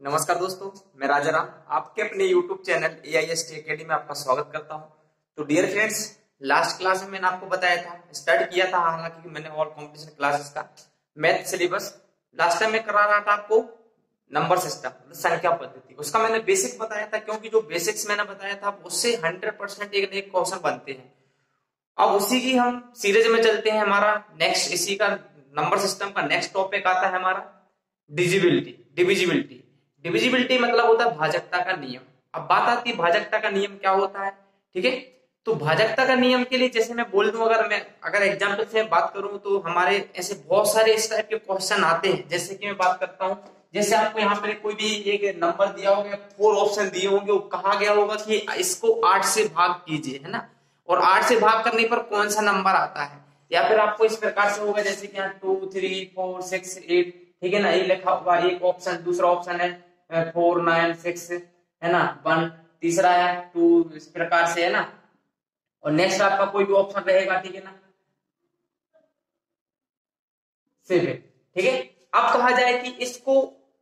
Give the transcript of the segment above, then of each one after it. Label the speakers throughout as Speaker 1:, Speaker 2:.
Speaker 1: नमस्कार दोस्तों, मैं राजा राम आपके अपने YouTube चैनल AIST एकेडमी में आपका स्वागत करता हूं। तो डियर फ्रेंड्स, लास्ट क्लास में मैंने आपको बताया था, स्टार्ट किया था, हालांकि मैंने ऑल कॉम्पिटिशन क्लासेस का मैथ सिलेबस लास्ट टाइम में करा रहा था आपको नंबर सिस्टम, संख्या पद्धति। उसका मैंने बेसिक बताया था, क्योंकि जो बेसिक्स मैंने बताया था उससे 100% एक न एक क्वेश्चन बनते हैं। अब उसी की हम सीरीज में चलते हैं। हमारा नेक्स्ट इसी का नंबर सिस्टम का नेक्स्ट टॉपिक आता है हमारा डिविजिबिलिटी। डिविजिबिलिटी डिविजिबिलिटी मतलब होता है भाजकता का नियम। अब बात आती है भाजकता का नियम क्या होता है, ठीक है। तो भाजकता का नियम के लिए जैसे मैं बोल दूं, अगर एग्जाम्पल से बात करूं तो हमारे ऐसे बहुत सारे इस टाइप के क्वेश्चन आते हैं। जैसे कि मैं बात करता हूं, जैसे आपको यहाँ पर कोई भी एक नंबर दिया होगा, 4 ऑप्शन दिए होंगे, वो कहा गया होगा कि इसको 8 से भाग कीजिए, है ना। और 8 से भाग करने पर कौन सा नंबर आता है, या फिर आपको इस प्रकार से होगा जैसे कि 2 3 4 6 8, ठीक है ना, ये लिखा हुआ एक ऑप्शन। दूसरा ऑप्शन है 4 9 6, है ना, 1। तीसरा है 2, इस प्रकार से, है ना। और नेक्स्ट आपका कोई भी ऑप्शन रहेगा, ठीक है ना, 7, ठीक है। अब कहा जाए कि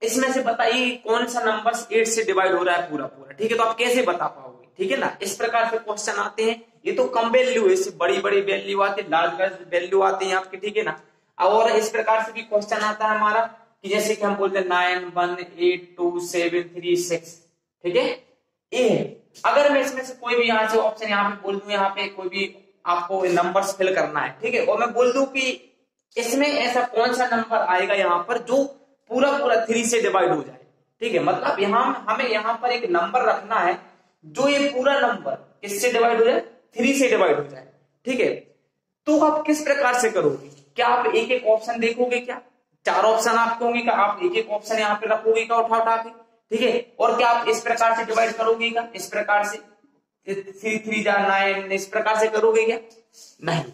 Speaker 1: इसमें से बताइए कौन सा नंबर 8 से डिवाइड हो रहा है पूरा पूरा, ठीक है। तो आप कैसे बता पाओगे, ठीक है ना। इस प्रकार से क्वेश्चन आते हैं। ये तो कम वैल्यू है, इससे बड़ी बड़ी वैल्यू आती है, लार्ज वैल्यू आती है आपके, ठीक है ना। और इस प्रकार से भी क्वेश्चन आता है हमारा कि जैसे कि हम बोलते हैं 9 1 8 2 7 3 6, ठीक है। ये है। अगर मैं इसमें से कोई भी यहाँ से ऑप्शन यहाँ पे बोल दूं, यहाँ पे कोई भी आपको नंबर्स फिल करना है, ठीक है, और मैं बोल दूं कि इसमें ऐसा कौन सा नंबर आएगा यहाँ पर जो पूरा पूरा 3 से डिवाइड हो जाए, ठीक है। मतलब यहाँ हमें यहाँ पर एक नंबर रखना है जो ये पूरा नंबर किससे डिवाइड हो जाए, 3 से डिवाइड हो जाए, ठीक है। तो आप किस प्रकार से करोगे? क्या आप एक एक ऑप्शन देखोगे? क्या 4 ऑप्शन आपके होंगे? क्या आप एक एक ऑप्शन यहाँ पे रखोगे क्या उठा उठा के, ठीक है। और क्या आप इस प्रकार से डिवाइड करोगे क्या, इस प्रकार से 3 3 9, इस प्रकार से करोगे क्या? नहीं।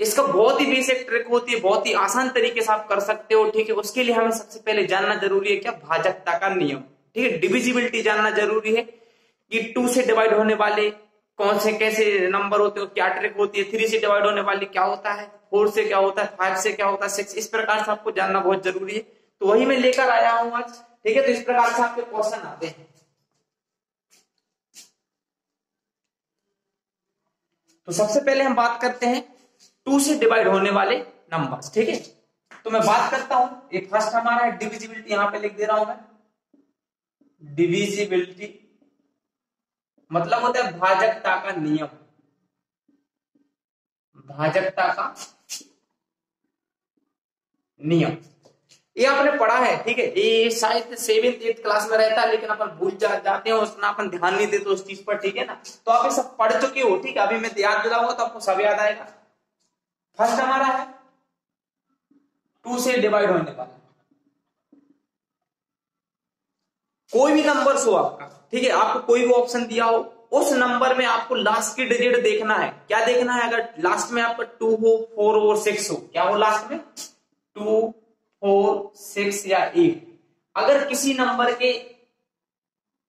Speaker 1: इसका बहुत ही बेसिक ट्रिक होती है, बहुत ही आसान तरीके से आप कर सकते हो, ठीक है। उसके लिए हमें सबसे पहले जानना जरूरी है क्या, भाजकता का नियम, ठीक है। डिविजिबिलिटी जानना जरूरी है कि 2 से डिवाइड होने वाले कौन से कैसे नंबर होते हैं, क्या ट्रिक होती है। 3 से डिवाइड होने वाली क्या होता है, 4 से क्या होता है, 5 से क्या होता है, 6। इस प्रकार से आपको जानना बहुत जरूरी है। तो वही मैं लेकर आया हूं आज, ठीक है। तो इस प्रकार से आपके क्वेश्चन आते हैं। तो सबसे पहले हम बात करते हैं 2 से डिवाइड होने वाले नंबर्स, ठीक है। तो मैं बात करता हूं, ये फर्स्ट हमारा है डिविजिबिलिटी, यहां पे लिख दे रहा हूं मैं। डिविजिबिलिटी मतलब होता है भाजकता का नियम। भाजकता का नियम ये आपने पढ़ा है, ठीक है। ये शायद 7th 8th क्लास में रहता है, लेकिन अपन भूल जाते हैं, उसमें अपन ध्यान नहीं देते उस चीज पर, ठीक है ना। तो आप ये सब पढ़ चुके हो, ठीक है। अभी मैं याद दिलाऊंगा तो आपको सब याद आएगा। फर्स्ट हमारा है 2 से डिवाइड होने वाला कोई भी नंबर हो आपका, ठीक है। आपको कोई भी ऑप्शन दिया हो, उस नंबर में आपको लास्ट की डिजिट देखना है। क्या देखना है? अगर लास्ट में आपका 2 हो, 4 हो, 6 हो, क्या हो लास्ट में, 2 4 6 या 8। अगर किसी नंबर के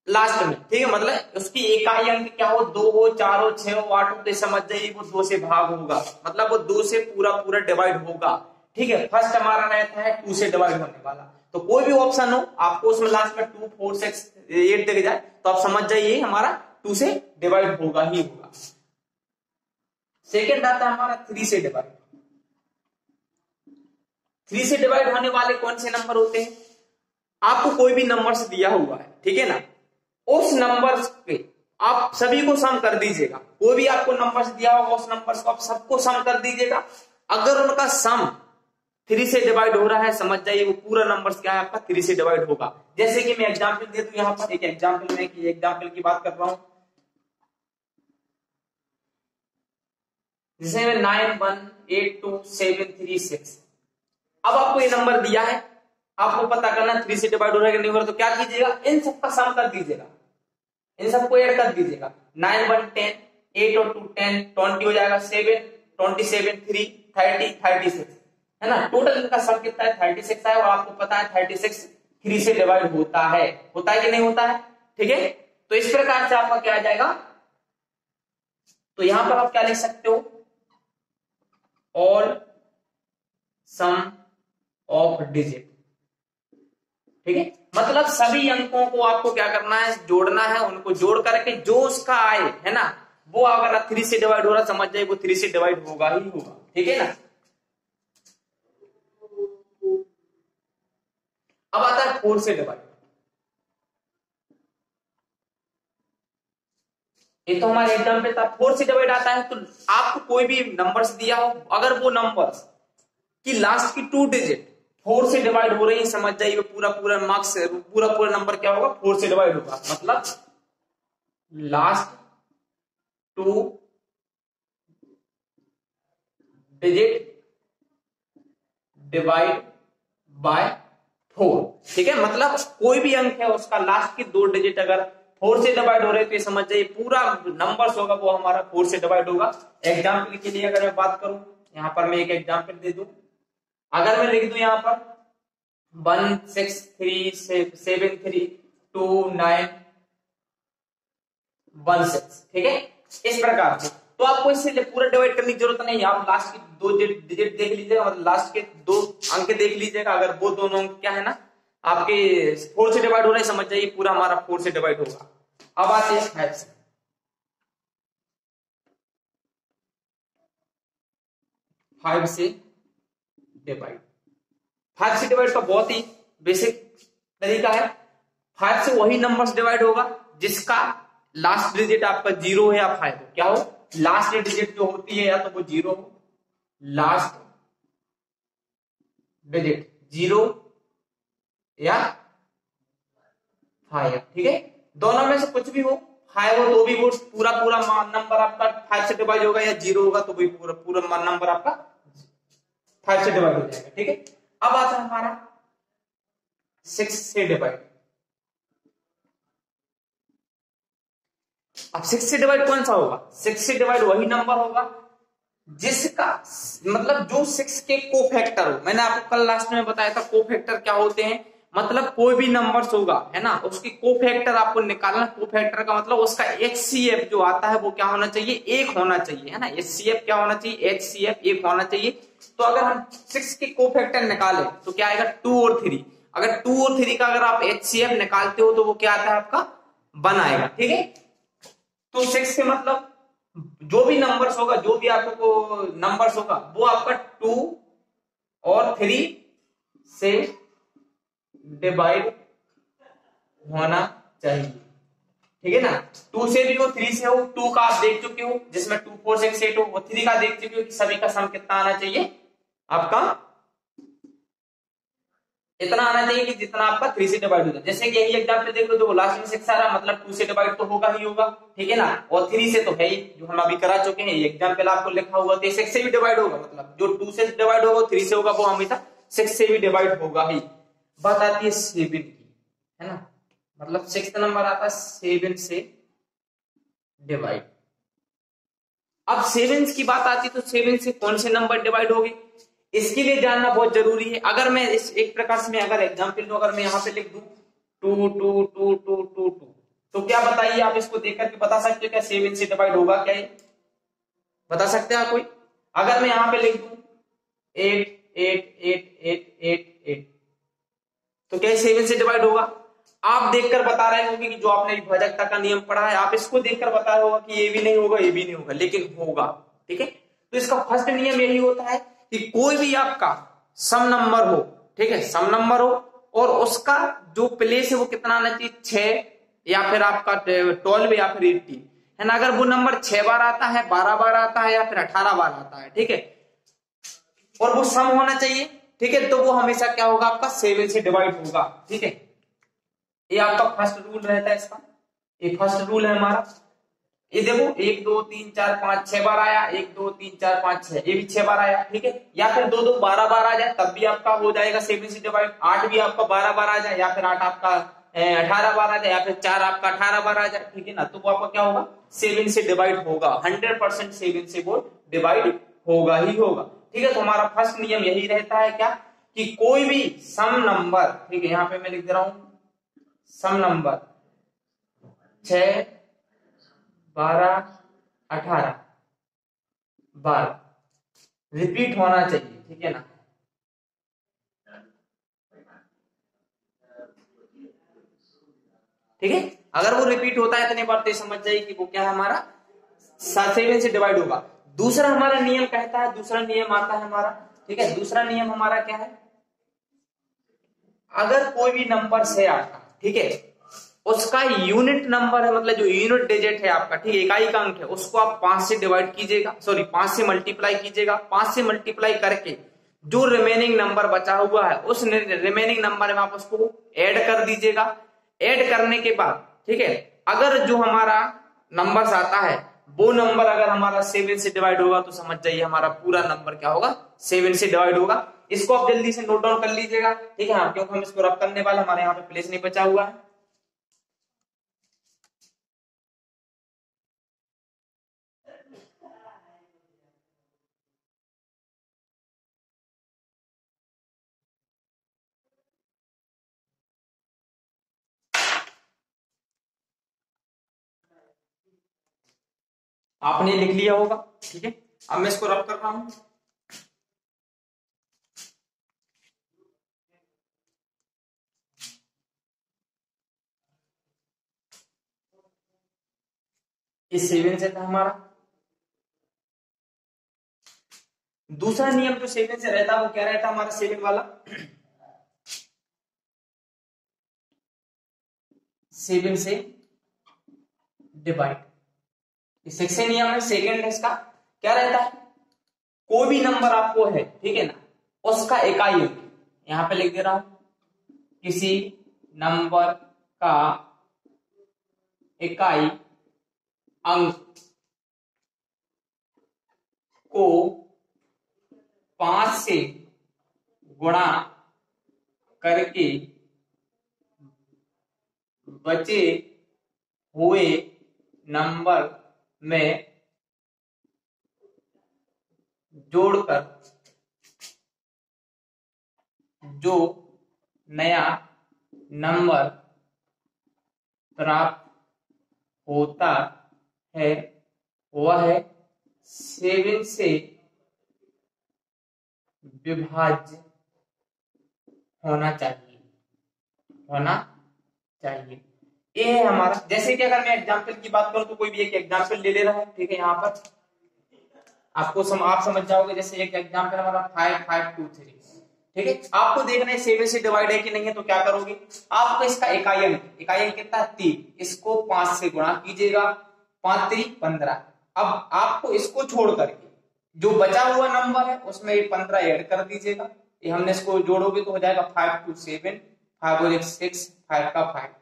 Speaker 1: लास्ट में, ठीक है, मतलब उसकी इकाई अंक क्या हो, 2 हो, 4 हो, 6 हो, 8 हो, तो समझ जाइए वो 2 से भाग होगा, मतलब वो 2 से पूरा पूरा डिवाइड होगा, ठीक है। फर्स्ट हमारा रहता है 2 से डिवाइड होने वाला। तो कोई भी ऑप्शन हो, आपको उसमें लास्ट में 2 4 6 8 दिख जाए तो आप समझ जाइए हमारा 2 से डिवाइड होगा ही होगा। सेकेंड आता है हमारा 3 से डिवाइड। 3 से डिवाइड होने वाले कौन से नंबर होते हैं? आपको कोई भी नंबर्स दिया हुआ है, ठीक है ना, उस नंबर्स पे आप सभी को सम कर दीजिएगा। कोई भी आपको नंबर्स दिया होगा, उस नंबर्स को आप सबको सम कर दीजिएगा। अगर उनका सम 3 से डिवाइड हो रहा है, समझ जाइए वो पूरा नंबर्स क्या है आपका 3 से डिवाइड होगा। जैसे कि मैं एग्जांपल दे दूं, यहां पर एक एग्जांपल की बात कर रहा हूं। जैसे 9 1 8 2 7 3 6। अब आपको ये नंबर दिया है, आपको पता करना 3 से डिवाइड हो रहा है कि नहीं हो रहा। तो क्या कीजिएगा, इन सबका सम कर दीजिएगा, इन सबको ऐड कर दीजिएगा। 9 1 10, 8 और 2 10, 20 हो जाएगा, 7 27 3 30 36, है ना। टोटल इनका सम कितना है, 36 है। और आपको पता है 36 3 से डिवाइड होता है कि नहीं होता है, ठीक है। तो इस प्रकार से आपका क्या आ जाएगा, तो यहां पर आप क्या लिख सकते हो, ऑल सम ऑफ डिजिट, ठीक है, मतलब सभी अंकों को आपको क्या करना है, जोड़ना है, उनको जोड़ करके जो उसका आए है ना, वो अगर 3 से डिवाइड हो रहा समझ जाए वो 3 से डिवाइड होगा ही होगा। ठीक है ना। अब आता है 4 से डिवाइड। ये तो हमारे एग्जाम पे था। 4 से डिवाइड आता है तो आपको कोई भी नंबर्स दिया हो, अगर वो नंबर्स की लास्ट की 2 डिजिट 4 से डिवाइड हो रही है समझ जाइए पूरा पूरा मार्क्स, पूरा पूरा नंबर क्या होगा, 4 से डिवाइड होगा। मतलब लास्ट 2 डिजिट डिवाइड बाय 4। ठीक है, मतलब कोई भी अंक है उसका लास्ट की 2 डिजिट अगर 4 से डिवाइड हो रहे तो ये समझ जाइए पूरा नंबर्स होगा वो हमारा 4 से डिवाइड होगा। एग्जाम्पल के लिए अगर मैं बात करूं, यहां पर मैं एक एग्जाम्पल दे दूं, अगर मैं लिख दूं यहां पर 163732916, ठीक है, इस प्रकार से। तो आपको इससे पूरा डिवाइड करने की जरूरत नहीं है, आप लास्ट की 2 डिजिट देख लीजिएगा, मतलब लास्ट के 2 अंक देख लीजिएगा, अगर वो दोनों अंक क्या है ना आपके 4 से डिवाइड हो रहे समझ जाइए पूरा हमारा 4 से डिवाइड होगा। अब आते हैं 5 से। 5 से डिवाइड, 5 से डिवाइड का बहुत ही बेसिक तरीका है। 5 से वही नंबर्स डिवाइड होगा जिसका लास्ट डिजिट आपका 0 है या 5 हो। क्या हो, लास्ट डिजिट जो होती है या तो वो 0 हो, लास्ट डिजिट 0 या 5। ठीक है, दोनों में से कुछ भी हो, 5 हो तो भी वो पूरा पूरा नंबर आपका 5 से डिवाइड होगा, या 0 होगा तो भी पूरा पूरा नंबर आपका 5 से डिवाइड हो जाएगा। ठीक है, अब आता है हमारा 6 से डिवाइड। अब 6 से डिवाइड कौन सा होगा, 6 से डिवाइड वही नंबर होगा जिसका मतलब जो 6 के कोफैक्टर हो। मैंने आपको कल लास्ट में बताया था कोफैक्टर क्या होते हैं, मतलब कोई भी नंबर्स होगा है ना उसकी कोफैक्टर आपको निकालना। कोफैक्टर का मतलब उसका HCF जो आता है वो क्या होना चाहिए, 1 होना चाहिए, है ना। HCF क्या होना चाहिए, HCF 1 होना चाहिए। तो अगर हम 6 के कोफैक्टर निकाले तो क्या आएगा, 2 और 3। अगर 2 और 3 का अगर आप HCF निकालते हो तो वो क्या आता है आपका 1 आएगा। ठीक है, तो 6 से मतलब जो भी नंबर्स होगा, जो भी आपको नंबर्स होगा वो आपका 2 और 3 से डिवाइड होना चाहिए। ठीक है ना, 2 से भी हो 3 से हो। 2 का आप देख चुके हो जिसमें 2 4 6 8 हो, वो 3 का देख चुके हो कि सभी का सम कितना आना चाहिए, आपका इतना आना चाहिए कि जितना आपका 3 से डिवाइड हो जाए। जैसे कि यही एग्जांपल देख लो, तो लास्ट में 6 आ रहा मतलब 2 से डिवाइड तो होगा ही होगा। ठीक है ना, और 3 से तो है ही, जो हम अभी करा चुके हैं। ये एग्जांपल आपको लिखा हुआ तो 6 से भी डिवाइड होगा, मतलब जो 2 से डिवाइड होगा 3 से होगा वो हमेशा 6 से भी डिवाइड होगा ही। बात आती है 7 की, है ना, मतलब 6 नंबर आता है 7 से डिवाइड। अब 7 की बात आती तो 7 से कौन से नंबर डिवाइड होंगे, इसके लिए जानना बहुत जरूरी है। अगर मैं इस एक प्रकार से मैं अगर एग्जांपल दूं, अगर मैं यहां पे लिख दूं 2 2 2 2 2 2, तो क्या बताइए आप इसको देख करके बता सकते हो क्या 7 से डिवाइड होगा क्या, ये बता सकते हैं आप कोई। अगर मैं यहां पे लिख दूं 8 8 8 8 8 8, तो क्या 7 से डिवाइड होगा। आप देखकर बता रहे होंगे कि जो आपने विभाजकता का नियम पढ़ा है आप इसको देखकर बता रहे होगा कि ये भी नहीं होगा ये भी नहीं होगा, लेकिन होगा। ठीक है, तो इसका फर्स्ट नियम यही होता है कि कोई भी आपका सम नंबर हो, ठीक है, सम नंबर हो और उसका जो प्लेस है वो कितना आना चाहिए, 6 या फिर आपका 12 या फिर 18, है ना। अगर वो नंबर 6 बार आता है, 12 बार आता है या फिर 18 बार आता है, ठीक है, और वो सम होना चाहिए, ठीक है, तो वो हमेशा क्या होगा आपका 7 से डिवाइड होगा। ठीक है, ये आपका फर्स्ट रूल रहता है इसका, ये फर्स्ट रूल है हमारा। ये देखो 1 2 3 4 5 6 बार आया, 1 2 3 4 5 6, ये भी 6 बार आया। ठीक है, या फिर 2 2 12 बार आ जाए तब भी आपका हो जाएगा 7 से डिवाइड। 8 भी आपका 12 बार आ जाए, या फिर 8 आपका 18 बार आ जाए, या फिर 4 आपका 18 बार आ जाए, ठीक है ना, तो वो आपका क्या होगा 7 से डिवाइड होगा। 100% 7 से वो डिवाइड होगा ही होगा। ठीक है, तो हमारा फर्स्ट नियम यही रहता है क्या, कि कोई भी सम नंबर, ठीक है, यहां पे मैं लिख दे रहा हूं सम नंबर 6 12 18 बार रिपीट होना चाहिए। ठीक है ना, ठीक है। अगर वो रिपीट होता है इतने बार तो समझ जाइए कि वो क्या है हमारा 7 से डिवाइड होगा। दूसरा हमारा नियम कहता है, दूसरा नियम आता है हमारा, ठीक है, दूसरा नियम हमारा क्या है, अगर कोई भी नंबर से आता, ठीक है, उसका यूनिट नंबर है, मतलब जो यूनिट डिजिट है आपका, ठीक है, इकाई का अंक है, उसको आप 5 से डिवाइड कीजिएगा, सॉरी 5 से मल्टीप्लाई कीजिएगा। 5 से मल्टीप्लाई करके जो रिमेनिंग नंबर बचा हुआ है उस रिमेनिंग नंबर में आप उसको ऐड कर दीजिएगा। ऐड करने के बाद, ठीक है, अगर जो हमारा नंबर आता है वो नंबर अगर हमारा 7 से डिवाइड होगा तो समझ जाइए हमारा पूरा नंबर क्या होगा, 7 से डिवाइड होगा। इसको आप जल्दी से नोट डाउन कर लीजिएगा, ठीक है, हाँ, क्योंकि हम इसको रब करने वाले, हमारे यहाँ पे प्लेस नहीं बचा हुआ है। आपने लिख लिया होगा, ठीक है। अब मैं इसको रब कर रहा हूं। इस 7 से था हमारा। दूसरा नियम जो 7 से रहता वो क्या रहता हमारा 7 वाला, 7 से डिवाइड, सेक्शन नियम है, सेकेंड है इसका, क्या रहता है, कोई भी नंबर आपको है, ठीक है ना, उसका इकाई अंक, यहां पे लिख दे रहा हूं, किसी नंबर का इकाई अंक को 5 से गुणा करके बचे हुए नंबर में जोड़कर जो नया नंबर प्राप्त होता है वह 7 से विभाज्य होना चाहिए, होना चाहिए। ये है हमारा, जैसे कि अगर मैं एग्जाम्पल की बात करूं तो कोई भी एक एग्जाम्पल ले ले रहा हूं, ठीक है, यहाँ पर आपको आप समझ जाओगे। जैसे एक एग्जाम्पल हमारा 5 5 2 3, ठीक है, आपको देखना है 7 से डिवाइड है कि नहीं है, तो क्या करोगे, आपको इसका इकाई अंक कितना 3, इसको 5 से गुणा कीजिएगा, 5 3 15। अब आपको इसको छोड़ करके जो बचा हुआ नंबर है उसमें 15 ऐड कर दीजिएगा। ये हमने इसको जोड़ोगे तो हो जाएगा 5 2 7, 5 और 1 6, 5 का 5।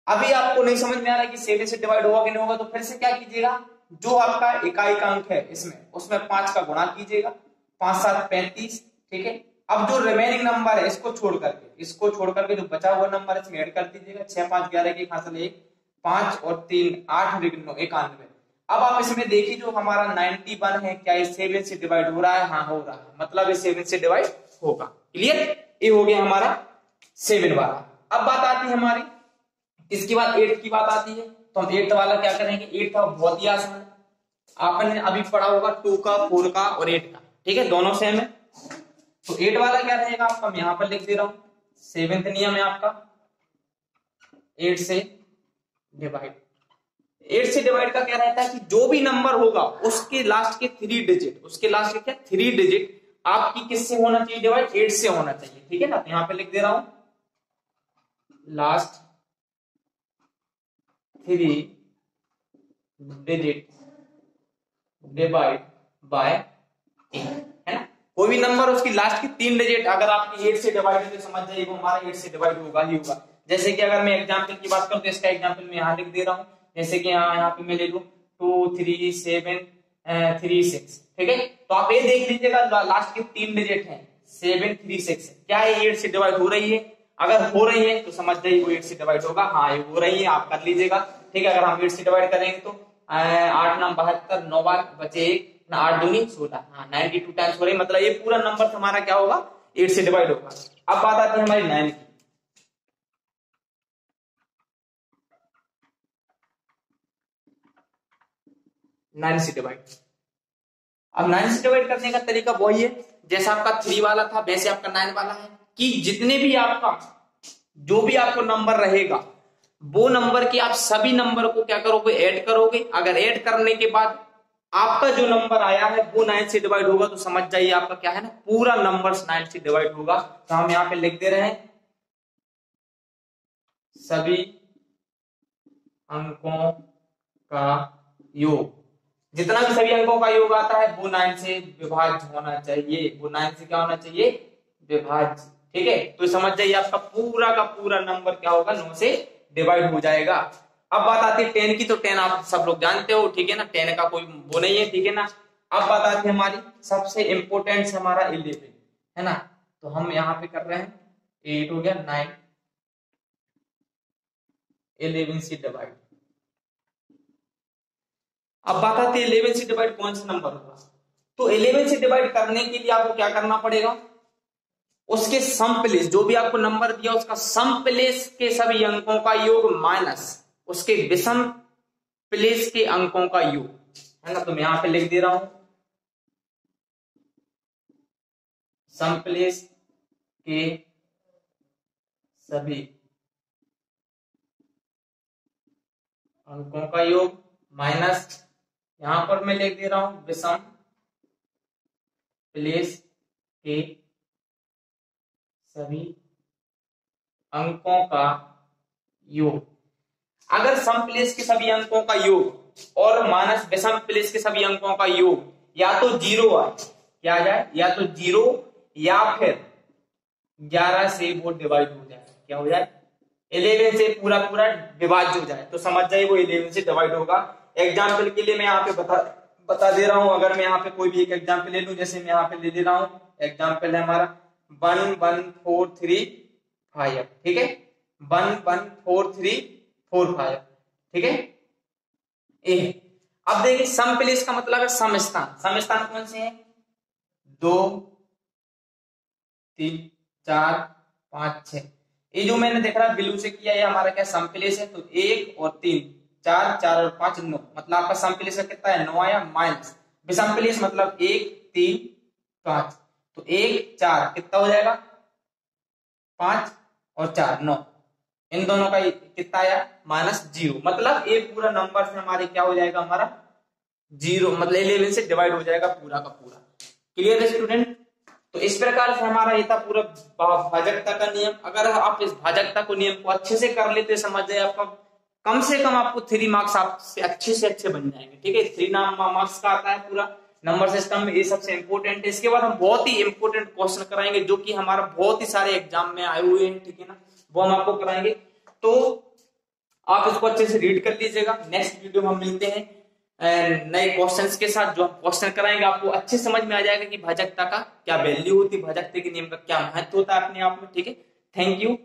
Speaker 1: अभी आपको नहीं समझ में आ रहा है कि 7 से डिवाइड होगा कि नहीं होगा, तो फिर से क्या कीजिएगा, जो आपका इकाई का अंक है इसमें, उसमें 5 का गुणा कीजिएगा, 5 7 35, ठीक है। अब जो रिमेनिंग नंबर है इसको छोड़ करके जो बचा हुआ नंबर है इसमें ऐड कर दीजिएगा, 6 5 11 की हासिल 1, 5 और 3 8 91। अब आप इसमें देखिए जो हमारा 91 है, क्या ये 7 से डिवाइड हो रहा है, हाँ हो रहा है, मतलब ये 7 से डिवाइड होगा। क्लियर, ये हो गया हमारा 7 वाला। अब बात आती है हमारी, इसके बाद 8 की बात आती है, तो हम 8 वाला क्या करेंगे, 8 का बहुत ही आसान है, आपने अभी पढ़ा होगा 2 का 4 का और 8 का, ठीक है, दोनों सेम है। तो 8 वाला क्या रहेगा आपका, मैं यहां पर लिख दे रहा हूं, 7th नियम है आपका 8 से डिवाइड। 8 से डिवाइड का क्या रहता है कि जो भी नंबर होगा उसके लास्ट के 3 डिजिट, उसके लास्ट के क्या 3 डिजिट आपकी किससे होना चाहिए डिवाइड, 8 से होना चाहिए, ठीक है ना। यहां पे लिख दे रहा हूं लास्ट 3 डिजिट डिवाइड बाय 8, है ना। कोई भी नंबर उसकी लास्ट की 3 डिजिट अगर आपकी 8 से डिवाइड है तो समझ जाइए वो हमारा 8 से डिवाइड होगा ही होगा। जैसे कि अगर मैं एग्जांपल की बात करूं तो इसका एग्जांपल मैं यहां लिख दे रहा हूं, जैसे कि यहाँ पे मैं ले लूं 2 3 7 3 6, ठीक है। तो आप ये देख लीजिएगा लास्ट के 3 डिजिट हैं 7 3 6, क्या ये 8 से डिवाइड हो रही है, अगर हो रही है तो समझ जाइए वो 8 से डिवाइड होगा, हाँ ये हो रही है, आप कर लीजिएगा, ठीक है। अगर हम 8 से डिवाइड करेंगे तो 8 9 72, 9 बार बचे 1, 8 दूनी 16, हाँ 92 टाइम्स हो रही, मतलब ये पूरा नंबर हमारा क्या होगा 8 से डिवाइड होगा। अब बात आती है हमारी 9 की, 9 से डिवाइड। अब 9 से डिवाइड करने का तरीका वही है जैसा आपका 3 वाला था वैसे आपका 9 वाला है, कि जितने भी आपका जो भी आपको नंबर रहेगा वो नंबर की आप सभी नंबर को क्या करोगे, ऐड करोगे। अगर ऐड करने के बाद आपका जो नंबर आया है वो 9 से डिवाइड होगा तो समझ जाइए आपका क्या है ना, पूरा नंबर 9 से डिवाइड होगा। तो हम यहाँ पे लिख दे रहे हैं सभी अंकों का योग, जितना भी सभी अंकों का योग आता है वो 9 से विभाज्य होना चाहिए, वो 9 से क्या होना चाहिए, विभाज्य। ठीक है, तो समझ जाइए आपका पूरा का पूरा नंबर क्या होगा, 9 से डिवाइड हो जाएगा। अब बात आती है 10 की, तो 10 आप सब लोग जानते हो, ठीक है ना, 10 का कोई वो नहीं है, ठीक है ना। अब बात आती है हमारी सबसे इंपोर्टेंट हमारा 11 है ना, तो हम यहाँ पे कर रहे हैं 8 हो गया, 9 11 से डिवाइड। अब बात आती है 11 से डिवाइड कौन सा नंबर होगा, तो 11 से डिवाइड करने के लिए आपको क्या करना पड़ेगा, उसके सम प्लेस, जो भी आपको नंबर दिया उसका सम प्लेस के सभी अंकों का योग माइनस उसके विषम प्लेस के अंकों का योग, है ना। तो मैं यहां पे लिख दे रहा हूं सम प्लेस के सभी अंकों का योग माइनस, यहां पर मैं लिख दे रहा हूं विषम प्लेस के सभी अंकों का योग। अगर सम प्लेस के सभी अंकों का योग और माइनस विषम प्लेस के सभी अंकों का योग या तो 0 आए, क्या आ जाए, या तो 0 या फिर 11 से वो डिवाइड हो जाए, क्या हो जाए, 11 से पूरा पूरा विभाज्य हो जाए, तो समझ जाइए वो 11 से डिवाइड होगा। एग्जाम्पल के लिए मैं यहाँ पे बता दे रहा हूं, अगर मैं यहाँ पे कोई भी एक एग्जाम्पल ले लूं, जैसे मैं यहाँ पे ले रहा हूं, एग्जाम्पल है हमारा 11435, ठीक है, 11435, ठीक है। अब देखिए सम प्लेस का मतलब है सम स्थान, सम स्थान कौन से हैं, 2 3 4 5 6, ये जो मैंने देख रहा है ब्लू से किया है हमारा क्या सम प्लेस है, तो 1 और 3 4 4 और 5 9, मतलब आपका सम प्लेस का कितना है, 9 आया, माइनस विषम प्लेस मतलब 1 3 5, तो 1 4 कितना हो जाएगा, 5 और 4 9, इन दोनों का कितना आया, -0, मतलब एक पूरा नंबर से हमारे क्या हो जाएगा, हमारा 0, मतलब 11 से डिवाइड हो जाएगा पूरा का पूरा। क्लियर है स्टूडेंट। तो इस प्रकार से हमारा ये था पूरा भाजकता का नियम। अगर आप इस भाजकता को नियम को अच्छे से कर लेते, समझ जाए आपका कम से कम आपको 3 मार्क्स आपसे अच्छे बन जाएंगे, ठीक है। 3 मार्क्स का आता है पूरा नंबर सिस्टम में, ये सबसे इंपोर्टेंट है। इसके बाद हम बहुत ही इंपोर्टेंट क्वेश्चन कराएंगे जो कि हमारा बहुत ही सारे एग्जाम में आए हुए हैं, ठीक है ना, वो हम आपको कराएंगे। तो आप इसको अच्छे से रीड कर लीजिएगा। नेक्स्ट वीडियो में हम मिलते हैं नए क्वेश्चंस के साथ, जो हम क्वेश्चन कराएंगे आपको अच्छे समझ में आ जाएगा कि भाजकता का क्या वैल्यू होती है, भाजकता के नियम का क्या महत्व होता है अपने आप में, ठीक है। Thank you.